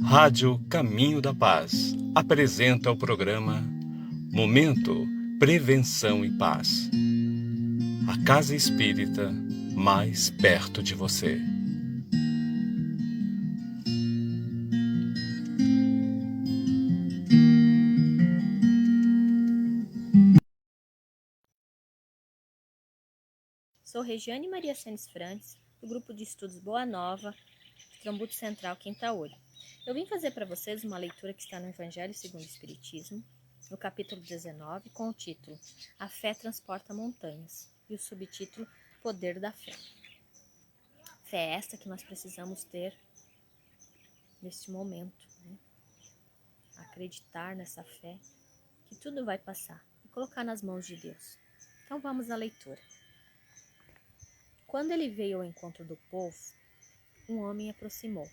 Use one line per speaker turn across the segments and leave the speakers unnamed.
Rádio Caminho da Paz apresenta o programa Momento Prevenção e Paz. A Casa Espírita mais perto de você.
Sou Regiane Maria Senes Frantes, do Grupo de Estudos Boa Nova, Trambuto Central, Quintaolho. Eu vim fazer para vocês uma leitura que está no Evangelho segundo o Espiritismo, no capítulo 19, com o título A Fé Transporta Montanhas e o subtítulo Poder da Fé. Fé esta que nós precisamos ter neste momento, né? Acreditar nessa fé que tudo vai passar e colocar nas mãos de Deus. Então vamos à leitura. Quando ele veio ao encontro do povo, um homem aproximou.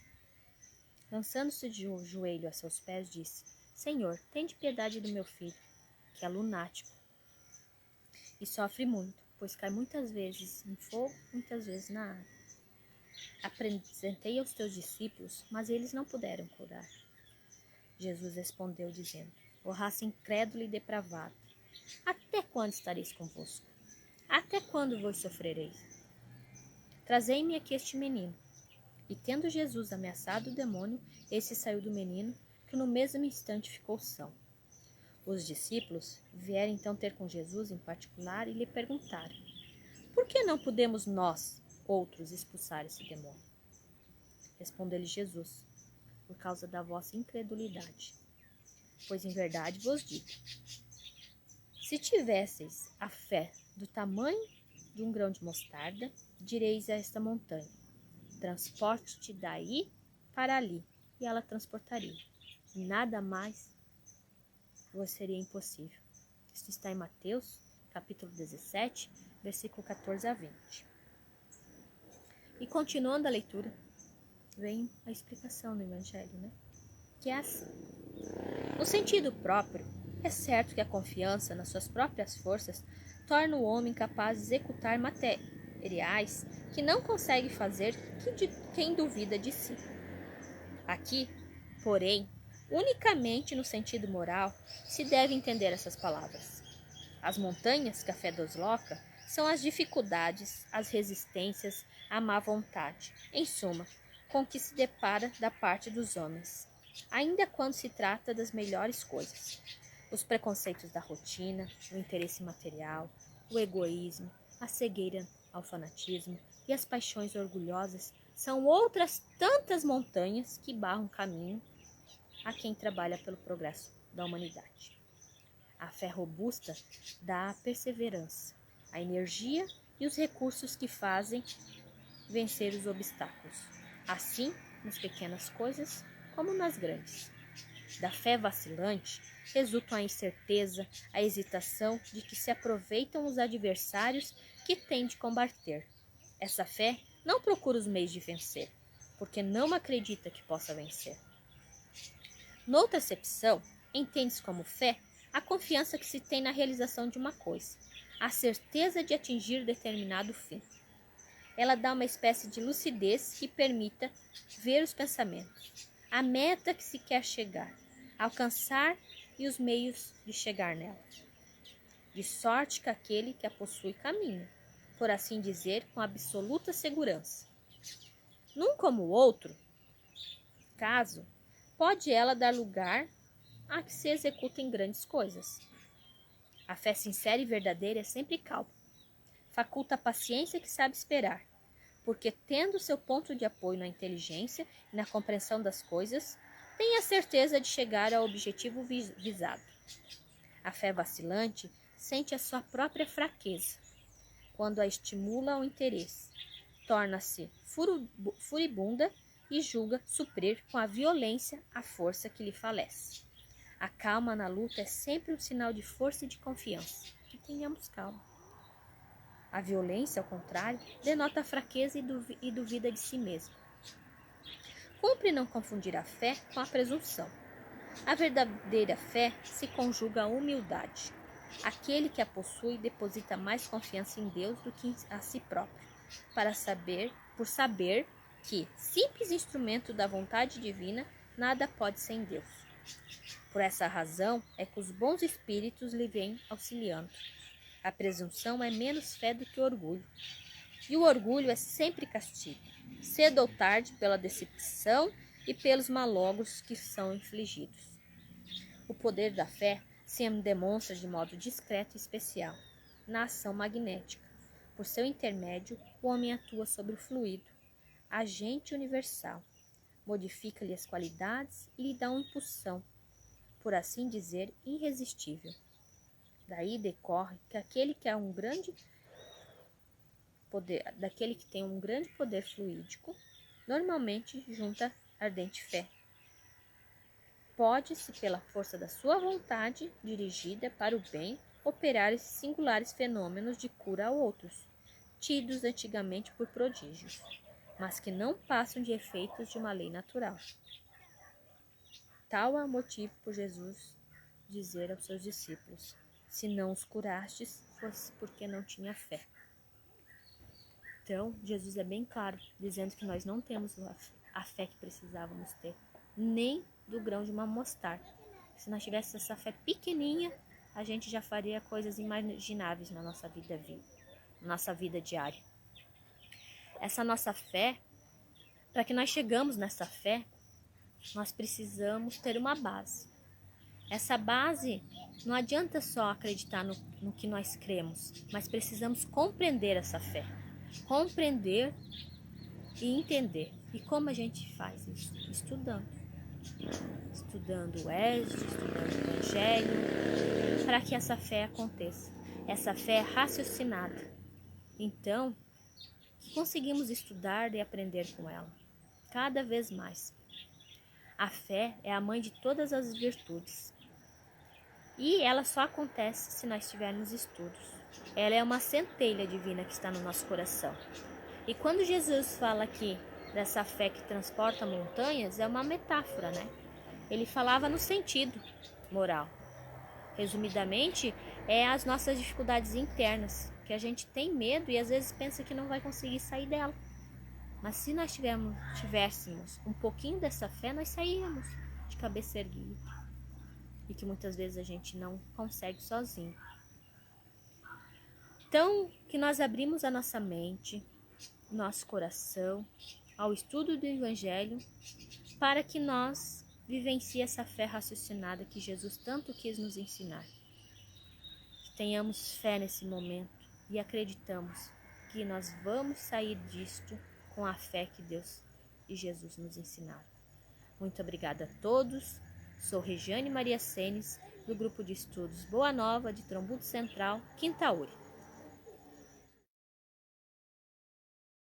Lançando-se de um joelho a seus pés, disse: Senhor, tende piedade do meu filho, que é lunático e sofre muito, pois cai muitas vezes em fogo, muitas vezes na água. Apresentei aos teus discípulos, mas eles não puderam curar. Jesus respondeu, dizendo: Ó raça incrédula e depravada, até quando estareis convosco? Até quando vos sofrereis? Trazei-me aqui este menino. E tendo Jesus ameaçado o demônio, esse saiu do menino, que no mesmo instante ficou são. Os discípulos vieram então ter com Jesus em particular e lhe perguntaram: Por que não podemos nós, outros, expulsar esse demônio? Respondeu-lhe Jesus: Por causa da vossa incredulidade. Pois em verdade vos digo, se tivesseis a fé do tamanho de um grão de mostarda, direis a esta montanha: transporte-te daí para ali, e ela transportaria. E nada mais vos seria impossível. Isto está em Mateus, capítulo 17, versículo 14 a 20. E continuando a leitura, vem a explicação no Evangelho, né? Que é assim. No sentido próprio, é certo que a confiança nas suas próprias forças torna o homem capaz de executar materiais que não consegue fazer quem duvida de si. Aqui, porém, unicamente no sentido moral, se deve entender essas palavras. As montanhas que a fé desloca são as dificuldades, as resistências, a má vontade, em suma, com que se depara da parte dos homens, ainda quando se trata das melhores coisas. Os preconceitos da rotina, o interesse material, o egoísmo, a cegueira ao fanatismo e as paixões orgulhosas são outras tantas montanhas que barram o caminho a quem trabalha pelo progresso da humanidade. A fé robusta dá a perseverança, a energia e os recursos que fazem vencer os obstáculos, assim nas pequenas coisas como nas grandes. Da fé vacilante resultam a incerteza, a hesitação de que se aproveitam os adversários que tem de combater. Essa fé não procura os meios de vencer, porque não acredita que possa vencer. Noutra acepção, entende-se como fé a confiança que se tem na realização de uma coisa, a certeza de atingir determinado fim. Ela dá uma espécie de lucidez que permita ver os pensamentos, a meta que se quer chegar, alcançar e os meios de chegar nela. De sorte que aquele que a possui caminha, por assim dizer, com absoluta segurança. Num como o outro caso, pode ela dar lugar a que se executem grandes coisas. A fé sincera e verdadeira é sempre calma. Faculta a paciência que sabe esperar, porque tendo seu ponto de apoio na inteligência e na compreensão das coisas, tem a certeza de chegar ao objetivo visado. A fé vacilante sente a sua própria fraqueza, quando a estimula ao interesse. Torna-se furibunda e julga suprir com a violência a força que lhe falece. A calma na luta é sempre um sinal de força e de confiança. Que tenhamos calma. A violência, ao contrário, denota a fraqueza e duvida de si mesmo. Cumpre não confundir a fé com a presunção. A verdadeira fé se conjuga à humildade. Aquele que a possui deposita mais confiança em Deus do que a si próprio. por saber que, simples instrumento da vontade divina, nada pode sem Deus. Por essa razão é que os bons espíritos lhe vêm auxiliando. A presunção é menos fé do que o orgulho. E o orgulho é sempre castigo, cedo ou tarde, pela decepção e pelos malogros que são infligidos. O poder da fé se demonstra de modo discreto e especial, na ação magnética. Por seu intermédio, o homem atua sobre o fluido, agente universal, modifica-lhe as qualidades e lhe dá uma impulsão, por assim dizer, irresistível. Daí decorre que aquele que tem um grande poder fluídico, normalmente junta ardente fé. Pode-se, pela força da sua vontade, dirigida para o bem, operar esses singulares fenômenos de cura a outros, tidos antigamente por prodígios, mas que não passam de efeitos de uma lei natural. Tal é o motivo por Jesus dizer aos seus discípulos: se não os curastes, fosse porque não tinha fé. Então, Jesus é bem claro, dizendo que nós não temos a fé que precisávamos ter, nem do grão de uma mostarda. Se nós tivéssemos essa fé pequenininha, a gente já faria coisas inimagináveis na nossa vida diária. Essa nossa fé, para que nós chegamos nessa fé, nós precisamos ter uma base. Essa base, não adianta só acreditar no que nós cremos, mas precisamos compreender essa fé. Compreender e entender. E como a gente faz isso? Estudando o Êxodo, estudando o Evangelho, para que essa fé aconteça. Essa fé é raciocinada. Então, conseguimos estudar e aprender com ela, cada vez mais. A fé é a mãe de todas as virtudes. E ela só acontece se nós tivermos estudos. Ela é uma centelha divina que está no nosso coração. E quando Jesus fala aqui dessa fé que transporta montanhas, é uma metáfora, né? Ele falava no sentido moral. Resumidamente, é as nossas dificuldades internas, que a gente tem medo e às vezes pensa que não vai conseguir sair dela. Mas se nós tivéssemos um pouquinho dessa fé, nós saíamos de cabeça erguida. E que muitas vezes a gente não consegue sozinho. Então, que nós abrimos a nossa mente, nosso coração, ao estudo do Evangelho, para que nós vivenciemos essa fé raciocinada que Jesus tanto quis nos ensinar. Que tenhamos fé nesse momento e acreditamos que nós vamos sair disto com a fé que Deus e Jesus nos ensinaram. Muito obrigada a todos. Sou Regiane Maria Senes, do Grupo de Estudos Boa Nova, de Trombudo Central, Quintaúri.